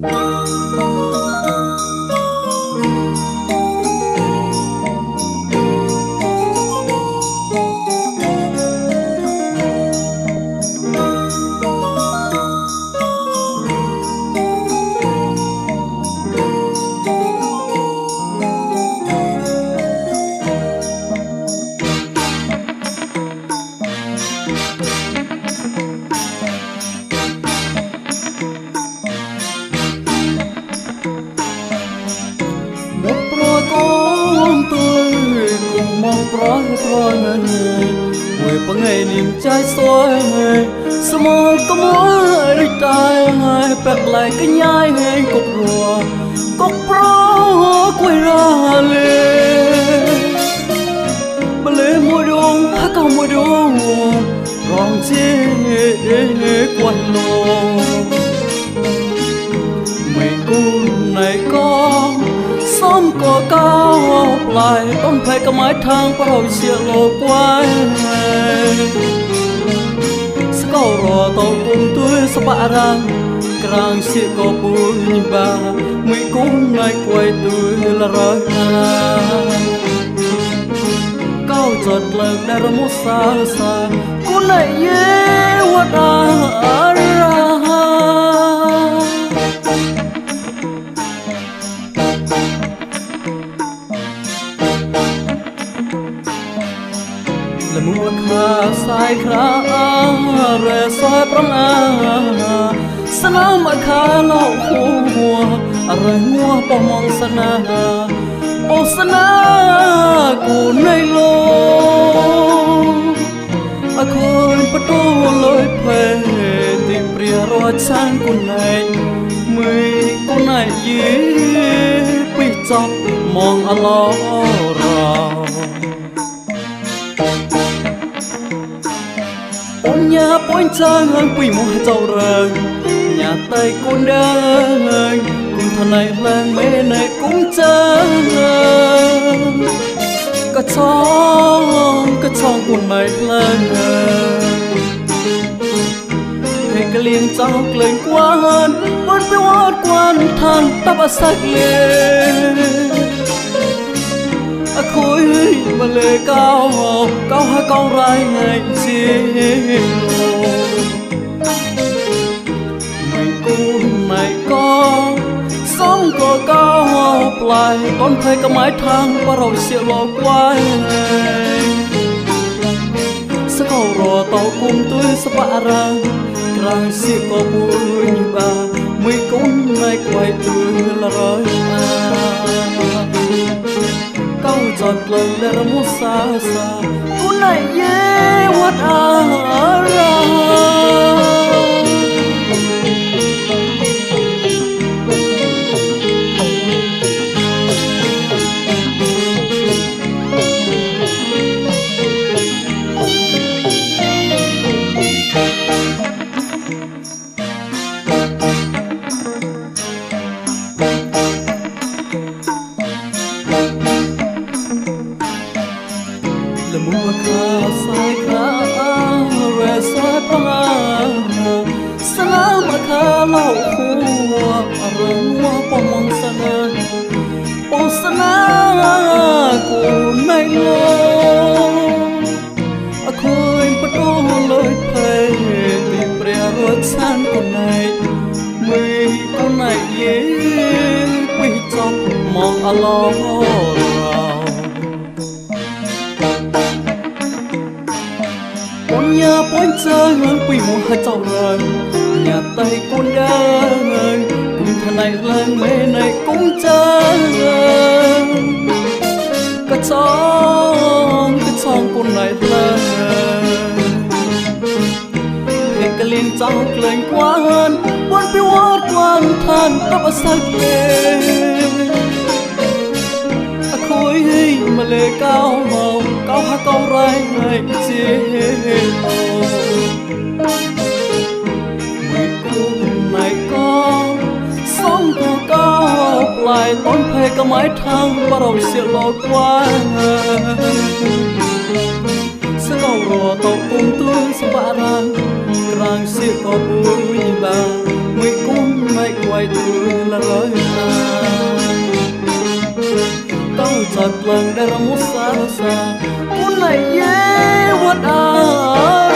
Quê bằng ngày niềm trái xoay sao mơ có mối đi tai bẹt lại cái nhai cục rùa cục pro quay ra lê môi đông hát câu môi đông rong chê quanh lô mình cung này con xóm cỏ cao lạiต้นไผ่ก็ไม้ทางเพราะเราเสียโลกไว้สกอรอต่อกุมตัวสปะรังกลางเสียก็ปุญบาไม่กุ้งในกวยตัวละร้อยก้าวจดเลิกได้ระมุสาสากูในเยวดาละมัวขาสายคราเรซอยปรำอาสนามอาคาเล่าหัวอะไรงัวปอมองสนาโอสนากูในโลอาคอยประตูลอยเพติเปรียรอช่างกูในมือกูในยีปีจับมองอลอเราnhà bối trang hơn quỷ mùa trâu rừng nhà tây cũng đơn cùng thằng này làng mê này cũng chân cả chong cùng này làng hay cái liền trao lên quan vẫn biết hát quan than ta bắt sạch lên khối mà lệ cao hai cao rai ngày chiều mình cùng này có sống có cao lại con thấy cái mái thang và rồi sẽ lo quay sẽ cầu rò tàu cùng tôi sẽ bạ rằng rằng sẽ có vui như bà mình cũng này quay tôi là rồi câu giọt lời lẽ mua xa xa cô này dễ quát raละมัวขาสายคราเรซอยปรำอาสนามอาคาเล่าหัวอะไรงัวปอมองสนาโอสนากูในโลเคยประตูเลยเพติเปรียรถฉันคนไหนมือคนไหนเย่ไม่จบมองอลอnhà bối chơi hơn quỷ mùa hai trâu rừng nhà tây cũng đơn cùng thằng này lên mê này cũng chơi cái chong con này lên thì cái liên trao lên quá hơn quan biết hát quan than ta bắt sạch lên khối mà lệ cao màu cao hát cao rai ngày chiều mình cùng này có sống có cao lạiต้นเพก็ไม้ทางว่าเราเสียโลกว่าสกอรอตกกุมตัวสบารังก ràng siêu có bụi bà mây cuốn mây quay từ là lời ta tao chợt lần đây là một xa xa cuốn này dễ quất à